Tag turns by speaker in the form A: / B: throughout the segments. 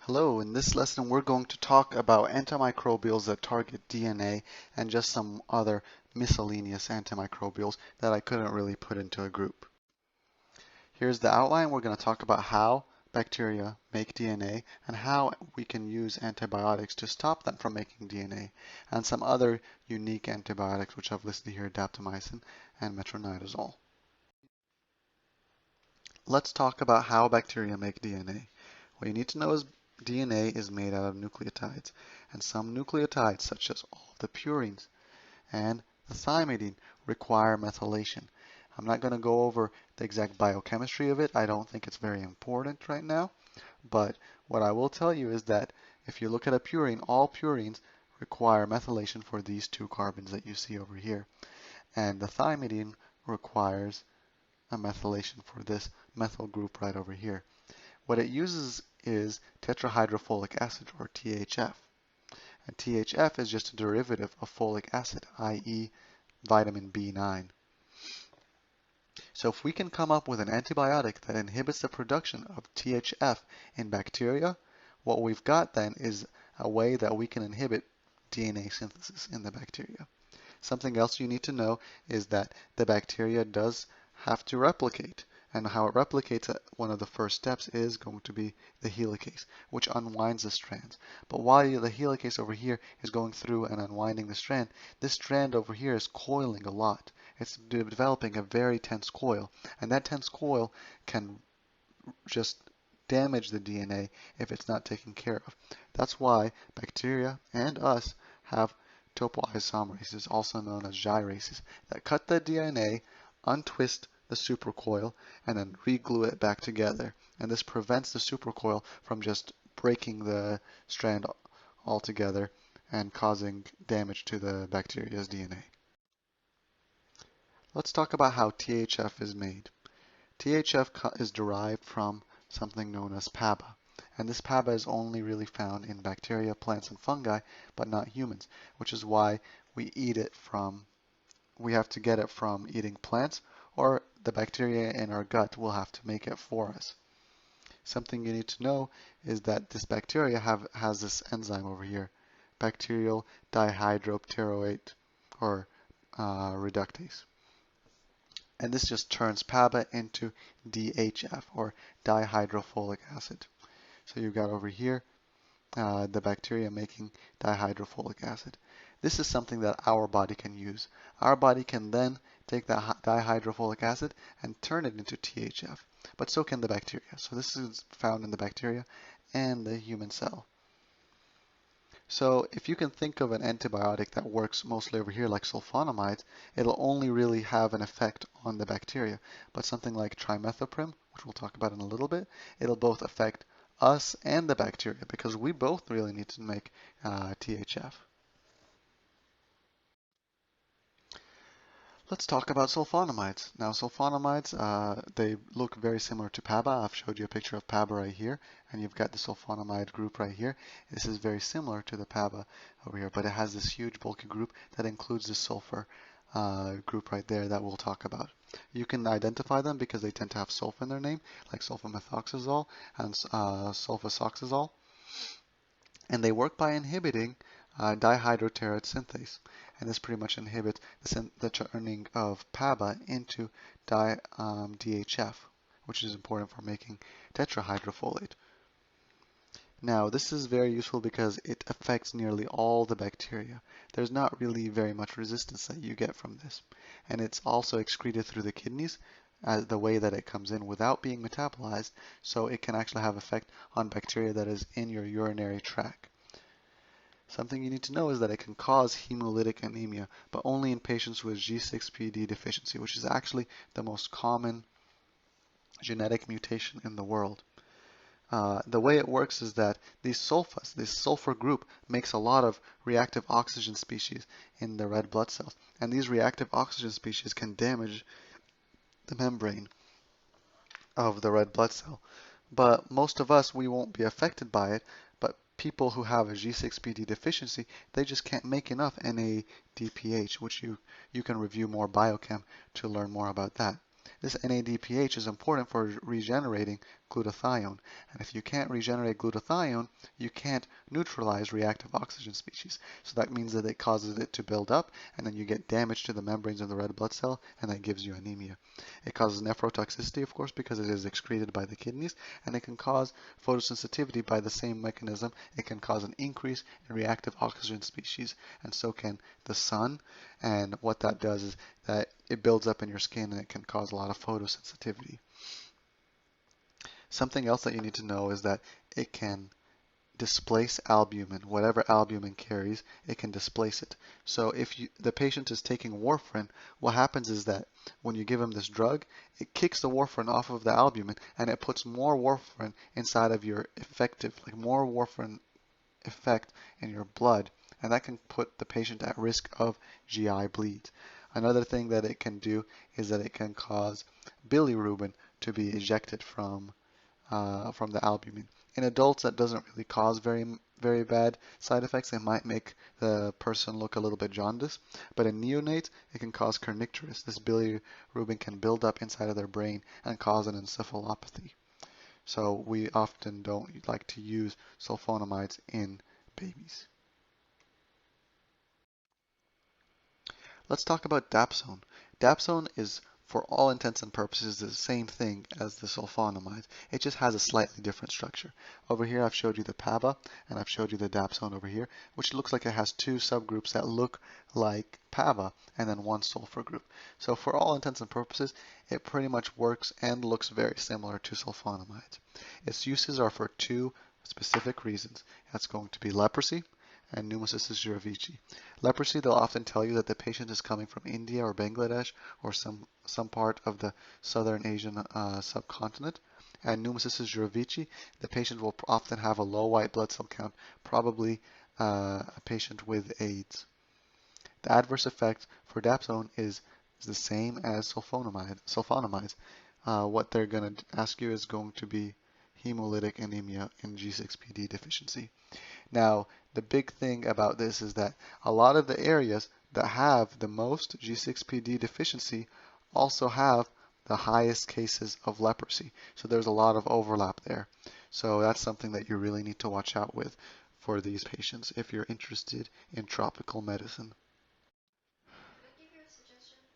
A: Hello, in this lesson we're going to talk about antimicrobials that target DNA and just some other miscellaneous antimicrobials that I couldn't really put into a group. Here's the outline. We're going to talk about how bacteria make DNA and how we can use antibiotics to stop them from making DNA, and some other unique antibiotics which I've listed here, daptomycin and metronidazol. Let's talk about how bacteria make DNA. What you need to know is DNA is made out of nucleotides, and some nucleotides, such as all the purines and the thymidine, require methylation. I'm not going to go over the exact biochemistry of it. I don't think it's very important right now, but what I will tell you is that if you look at a purine, all purines require methylation for these two carbons that you see over here, and the thymidine requires a methylation for this methyl group right over here. What it uses is tetrahydrofolic acid, or THF. And THF is just a derivative of folic acid, i.e. vitamin B9. So if we can come up with an antibiotic that inhibits the production of THF in bacteria, what we've got then is a way that we can inhibit DNA synthesis in the bacteria. Something else you need to know is that the bacteria does have to replicate. And how it replicates, one of the first steps is going to be the helicase, which unwinds the strands. But while the helicase over here is going through and unwinding the strand, this strand over here is coiling a lot. It's developing a very tense coil, and that tense coil can just damage the DNA if it's not taken care of. That's why bacteria and us have topoisomerases, also known as gyrases, that cut the DNA, untwist the supercoil, and then re-glue it back together. And this prevents the supercoil from just breaking the strand altogether and causing damage to the bacteria's DNA. Let's talk about how THF is made. THF is derived from something known as PABA. And this PABA is only really found in bacteria, plants, and fungi, but not humans, which is why we have to get it from eating plants, or the bacteria in our gut will have to make it for us. Something you need to know is that this bacteria has this enzyme over here, bacterial dihydropteroate, or reductase. And this just turns PABA into DHF, or dihydrofolic acid. So you've got over here the bacteria making dihydrofolic acid. This is something that our body can use. Our body can then take that dihydrofolic acid and turn it into THF, but so can the bacteria. So this is found in the bacteria and the human cell. So if you can think of an antibiotic that works mostly over here like sulfonamides, it'll only really have an effect on the bacteria. But something like trimethoprim, which we'll talk about in a little bit, it'll both affect us and the bacteria because we both really need to make THF. Let's talk about sulfonamides. Now sulfonamides, they look very similar to PABA. I've showed you a picture of PABA right here, and you've got the sulfonamide group right here. This is very similar to the PABA over here, but it has this huge bulky group that includes the sulfur group right there that we'll talk about. You can identify them because they tend to have sulfur in their name, like sulfamethoxazole and sulfasoxazole. And they work by inhibiting dihydroterate synthase. And this pretty much inhibits the turning of PABA into DHF, which is important for making tetrahydrofolate. Now, this is very useful because it affects nearly all the bacteria. There's not really very much resistance that you get from this. And it's also excreted through the kidneys as the way that it comes in without being metabolized, so it can actually have effect on bacteria that is in your urinary tract. Something you need to know is that it can cause hemolytic anemia, but only in patients with G6PD deficiency, which is actually the most common genetic mutation in the world. The way it works is that these sulfas, this sulfur group, makes a lot of reactive oxygen species in the red blood cells. And these reactive oxygen species can damage the membrane of the red blood cell. But most of us, we won't be affected by it. But people who have a G6PD deficiency, they just can't make enough NADPH, which you can review more biochem to learn more about that. This NADPH is important for regenerating glutathione. And if you can't regenerate glutathione, you can't neutralize reactive oxygen species. So that means that it causes it to build up, and then you get damage to the membranes of the red blood cell, and that gives you anemia. It causes nephrotoxicity, of course, because it is excreted by the kidneys, and it can cause photosensitivity by the same mechanism. It can cause an increase in reactive oxygen species, and so can the sun. And what that does is that it builds up in your skin, and it can cause a lot of photosensitivity. Something else that you need to know is that it can displace albumin. Whatever albumin carries, it can displace it. So if the patient is taking warfarin, what happens is that when you give him this drug, it kicks the warfarin off of the albumin, and it puts more warfarin inside of your effective, like more warfarin effect in your blood, and that can put the patient at risk of GI bleeds. Another thing that it can do is that it can cause bilirubin to be ejected from the albumin. In adults, that doesn't really cause very bad side effects. It might make the person look a little bit jaundiced, but in neonates, it can cause kernicterus. This bilirubin can build up inside of their brain and cause an encephalopathy. So we often don't like to use sulfonamides in babies. Let's talk about dapsone. Dapsone is, for all intents and purposes, the same thing as the sulfonamides. It just has a slightly different structure. Over here I've showed you the PABA, and I've showed you the dapsone over here, which looks like it has two subgroups that look like PABA, and then one sulfur group. So for all intents and purposes, it pretty much works and looks very similar to sulfonamides. Its uses are for two specific reasons. That's going to be leprosy and pneumocystis jirovecii. Leprosy, they'll often tell you that the patient is coming from India or Bangladesh or some part of the southern Asian subcontinent. And pneumocystis jirovecii, the patient will often have a low white blood cell count, probably a patient with AIDS. The adverse effect for dapsone is the same as sulfonamides. What they're going to ask you is going to be hemolytic anemia and G6PD deficiency. Now, the big thing about this is that a lot of the areas that have the most G6PD deficiency also have the highest cases of leprosy. So there's a lot of overlap there. So that's something that you really need to watch out with for these patients if you're interested in tropical medicine.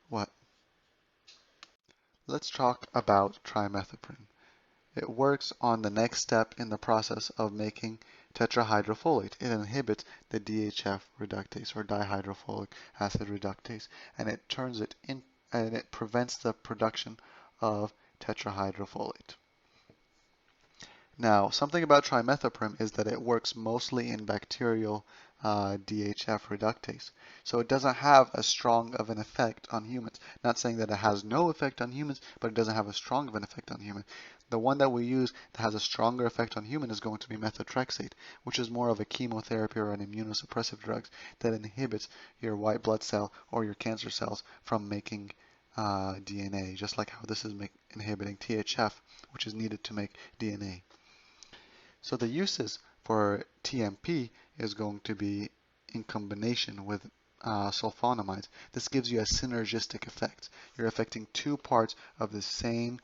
A: What? Let's talk about trimethoprim. It works on the next step in the process of making tetrahydrofolate. It inhibits the DHF reductase or dihydrofolic acid reductase, and it turns it in and it prevents the production of tetrahydrofolate. Now, something about trimethoprim is that it works mostly in bacterial DHF reductase. So it doesn't have as strong of an effect on humans. Not saying that it has no effect on humans, but it doesn't have as strong of an effect on humans. The one that we use that has a stronger effect on humans is going to be methotrexate, which is more of a chemotherapy or an immunosuppressive drug that inhibits your white blood cell or your cancer cells from making DNA, just like how this is inhibiting THF, which is needed to make DNA. So the uses for TMP is going to be in combination with sulfonamides. This gives you a synergistic effect. You're affecting two parts of the same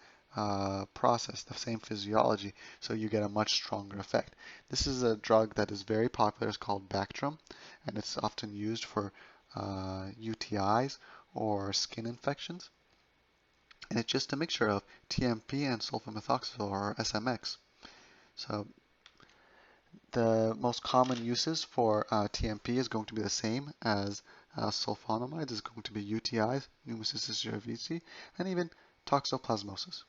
A: process, the same physiology, so you get a much stronger effect. This is a drug that is very popular. It's called Bactrim, and it's often used for UTIs or skin infections. And it's just a mixture of TMP and sulfamethoxazole or SMX. So the most common uses for TMP is going to be the same as sulfonamides. Is going to be UTIs, pneumocystis jirovecii, and even toxoplasmosis.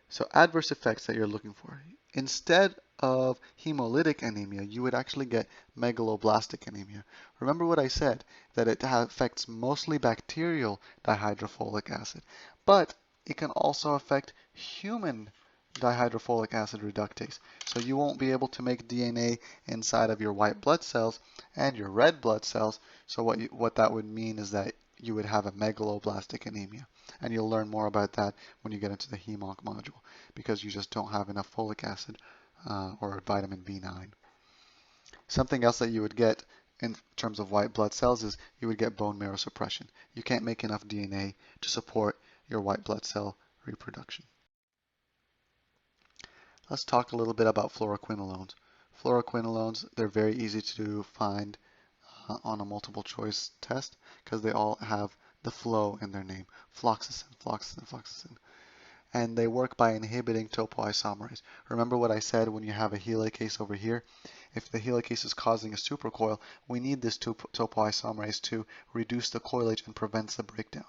A: So adverse effects that you're looking for. Instead of hemolytic anemia, you would actually get megaloblastic anemia. Remember what I said, that it affects mostly bacterial dihydrofolic acid, but it can also affect human dihydrofolic acid reductase. So you won't be able to make DNA inside of your white blood cells and your red blood cells. So what that would mean is that you would have a megaloblastic anemia. And you'll learn more about that when you get into the HEMONC module, because you just don't have enough folic acid or vitamin B9. Something else that you would get in terms of white blood cells is you would get bone marrow suppression. You can't make enough DNA to support your white blood cell reproduction. Let's talk a little bit about fluoroquinolones. Fluoroquinolones, they're very easy to find on a multiple choice test because they all have the flow in their name. Floxacin, floxacin, floxacin. And they work by inhibiting topoisomerase. Remember what I said when you have a helicase over here? If the helicase is causing a supercoil, we need this topoisomerase to reduce the coilage and prevents the breakdown.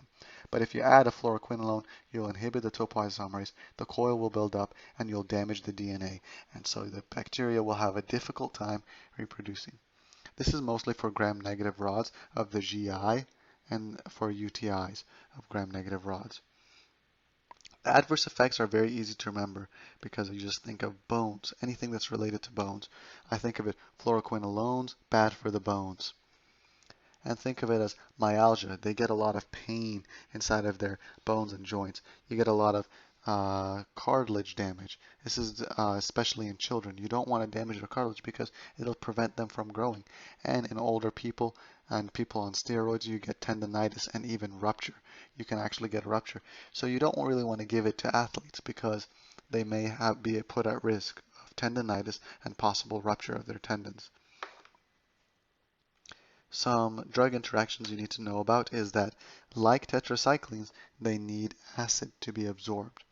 A: But if you add a fluoroquinolone, you'll inhibit the topoisomerase, the coil will build up, and you'll damage the DNA. And so the bacteria will have a difficult time reproducing. This is mostly for gram-negative rods of the GI and for UTIs of gram-negative rods. The adverse effects are very easy to remember because you just think of bones, anything that's related to bones. I think of it fluoroquinolones, bad for the bones. And think of it as myalgia. They get a lot of pain inside of their bones and joints. You get a lot of cartilage damage. This is especially in children. You don't want to damage their cartilage because it'll prevent them from growing. And in older people and people on steroids, you get tendonitis and even rupture. You can actually get a rupture. So you don't really want to give it to athletes because they may be put at risk of tendonitis and possible rupture of their tendons. Some drug interactions you need to know about is that, like tetracyclines, they need acid to be absorbed.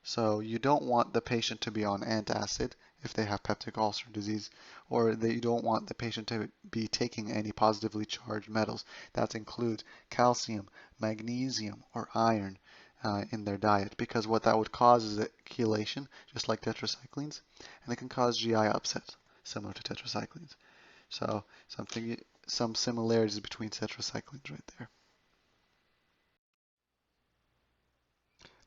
A: So you don't want the patient to be on antacid if they have peptic ulcer disease, or you don't want the patient to be taking any positively charged metals. That includes calcium, magnesium, or iron in their diet, because what that would cause is chelation, just like tetracyclines, and it can cause GI upset, similar to tetracyclines. So some similarities between tetracyclines right there.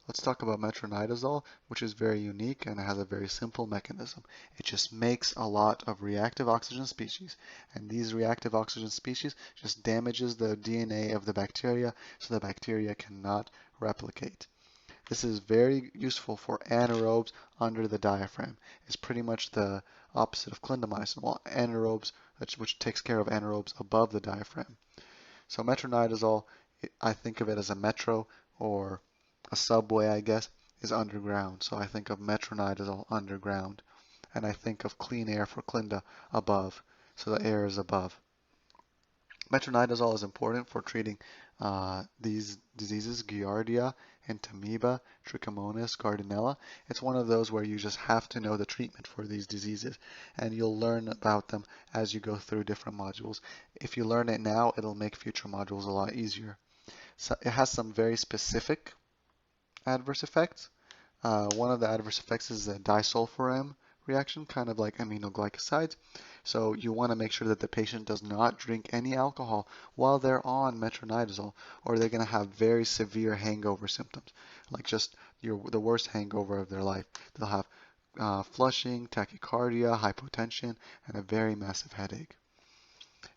A: Let's talk about metronidazole, which is very unique and it has a very simple mechanism. It just makes a lot of reactive oxygen species, and these reactive oxygen species just damages the DNA of the bacteria so the bacteria cannot replicate. This is very useful for anaerobes under the diaphragm. It's pretty much the opposite of clindamycin, while anaerobes, which takes care of anaerobes above the diaphragm. So metronidazole, I think of it as a metro or a subway, I guess, is underground. So I think of metronidazole underground. And I think of clean air for Clinda above. So the air is above. Metronidazole is important for treating these diseases, Giardia, Entamoeba, Trichomonas, Gardnerella. It's one of those where you just have to know the treatment for these diseases, and you'll learn about them as you go through different modules. If you learn it now, it'll make future modules a lot easier. So it has some very specific adverse effects. One of the adverse effects is a disulfiram reaction, kind of like aminoglycosides. So you want to make sure that the patient does not drink any alcohol while they're on metronidazole, or they're going to have very severe hangover symptoms, like just the worst hangover of their life. They'll have flushing, tachycardia, hypotension, and a very massive headache.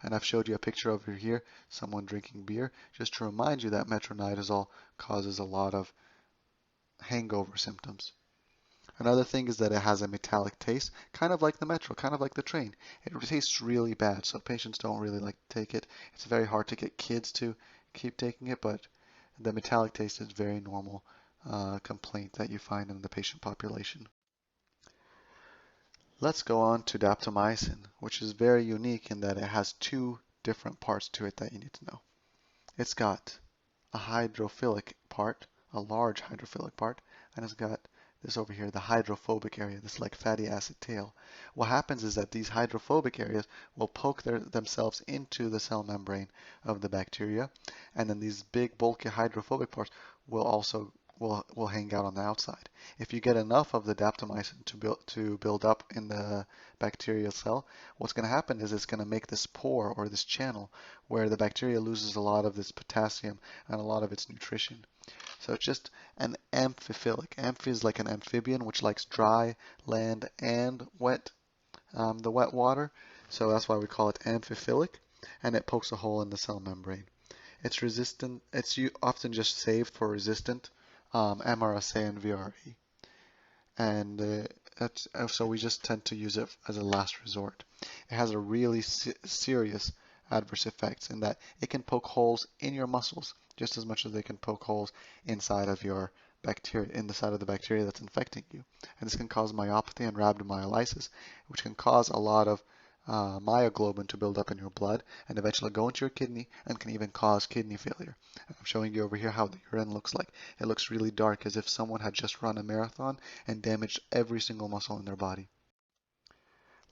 A: And I've showed you a picture over here, someone drinking beer, just to remind you that metronidazole causes a lot of hangover symptoms. Another thing is that it has a metallic taste, kind of like the metro, kind of like the train. It tastes really bad, so patients don't really like to take it. It's very hard to get kids to keep taking it, but the metallic taste is very normal complaint that you find in the patient population. Let's go on to daptomycin, which is very unique in that it has two different parts to it that you need to know. It's got a hydrophilic part, a large hydrophilic part, and it's got this over here, the hydrophobic area, this like fatty acid tail. What happens is that these hydrophobic areas will poke themselves into the cell membrane of the bacteria, and then these big bulky hydrophobic parts will also will hang out on the outside. If you get enough of the daptomycin to build up in the bacterial cell, what's going to happen is it's going to make this pore or this channel where the bacteria loses a lot of this potassium and a lot of its nutrition. So it's just an amphiphilic. Amphi is like an amphibian which likes dry land and wet, the wet water. So that's why we call it amphiphilic, and it pokes a hole in the cell membrane. It's resistant. It's often just saved for resistant MRSA and VRE, and so we just tend to use it as a last resort. It has a really serious adverse effects in that it can poke holes in your muscles just as much as they can poke holes inside of your bacteria inside of the bacteria that's infecting you. And this can cause myopathy and rhabdomyolysis, which can cause a lot of myoglobin to build up in your blood and eventually go into your kidney and can even cause kidney failure. And I'm showing you over here how the urine looks like. It looks really dark, as if someone had just run a marathon and damaged every single muscle in their body.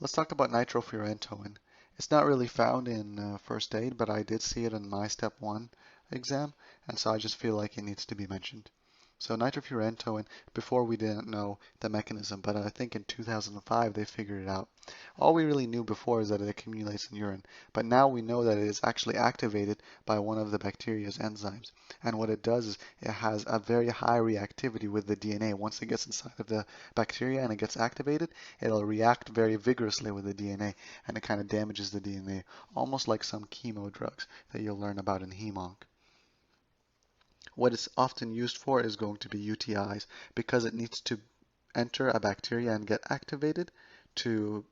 A: Let's talk about nitrofurantoin. It's not really found in first aid, but I did see it in my step 1 exam, and so I just feel like it needs to be mentioned. So nitrofurantoin, before we didn't know the mechanism, but I think in 2005 they figured it out. All we really knew before is that it accumulates in urine, but now we know that it is actually activated by one of the bacteria's enzymes. And what it does is it has a very high reactivity with the DNA. Once it gets inside of the bacteria and it gets activated, it'll react very vigorously with the DNA, and it kind of damages the DNA, almost like some chemo drugs that you'll learn about in HEMONC. What it's often used for is going to be UTIs, because it needs to enter a bacteria and get activated to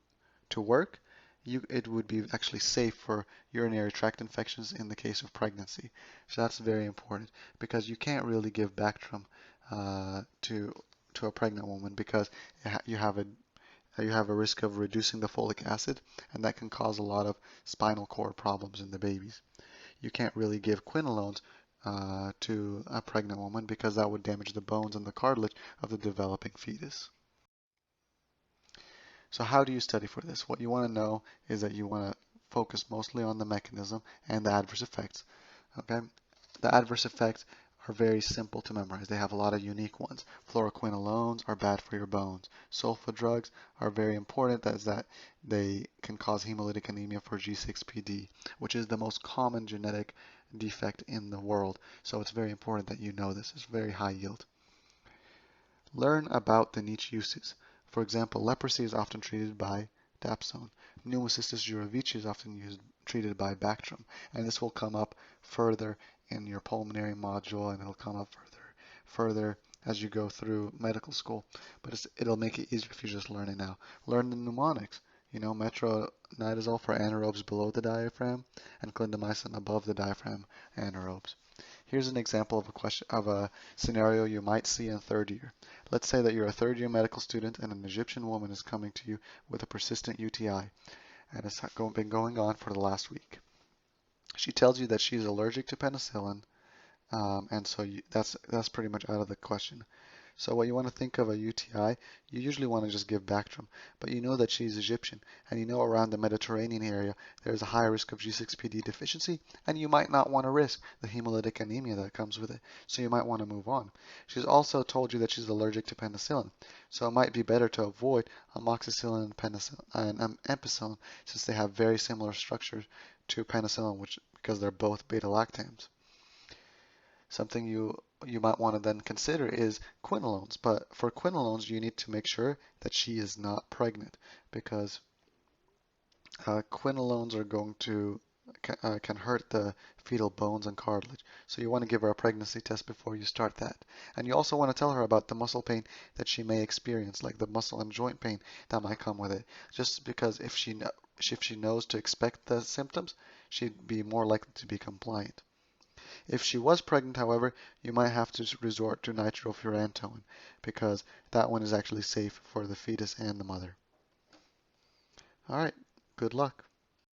A: work. It would be actually safe for urinary tract infections in the case of pregnancy. So that's very important, because you can't really give Bactrim to a pregnant woman, because you have a risk of reducing the folic acid, and that can cause a lot of spinal cord problems in the babies. You can't really give quinolones to a pregnant woman, because that would damage the bones and the cartilage of the developing fetus. So how do you study for this? What you want to know is that you want to focus mostly on the mechanism and the adverse effects. Okay? The adverse effects are very simple to memorize. They have a lot of unique ones. Fluoroquinolones are bad for your bones. Sulfa drugs are very important, as that they can cause hemolytic anemia for G6PD, which is the most common genetic defect in the world. So it's very important that you know this. It's very high yield. Learn about the niche uses. For example, leprosy is often treated by dapsone. Pneumocystis jirovecii is often treated by Bactrim, and this will come up further in your pulmonary module, and it'll come up further as you go through medical school. But it'll make it easier if you just learn it now. Learn the mnemonics. Metronidazol for anaerobes below the diaphragm, and clindamycin above the diaphragm anaerobes. Here's an example of a scenario you might see in third year. Let's say that you're a third year medical student and an Egyptian woman is coming to you with a persistent UTI, and it's been going on for the last week. She tells you that she's allergic to penicillin, and so that's pretty much out of the question. So what you want to think of a UTI, you usually want to just give Bactrim, but you know that she's Egyptian, and you know around the Mediterranean area there's a high risk of G6PD deficiency, and you might not want to risk the hemolytic anemia that comes with it, so you might want to move on. She's also told you that she's allergic to penicillin, so it might be better to avoid amoxicillin and penicillin and ampicillin, since they have very similar structures to penicillin, because they're both beta-lactams. Something you might want to then consider is quinolones. But for quinolones, you need to make sure that she is not pregnant, because quinolones are going to can hurt the fetal bones and cartilage. So you want to give her a pregnancy test before you start that. And you also want to tell her about the muscle pain that she may experience, like the muscle and joint pain that might come with it. Just because if she knows to expect the symptoms, she'd be more likely to be compliant. If she was pregnant, however, you might have to resort to nitrofurantoin, because that one is actually safe for the fetus and the mother. All right, good luck.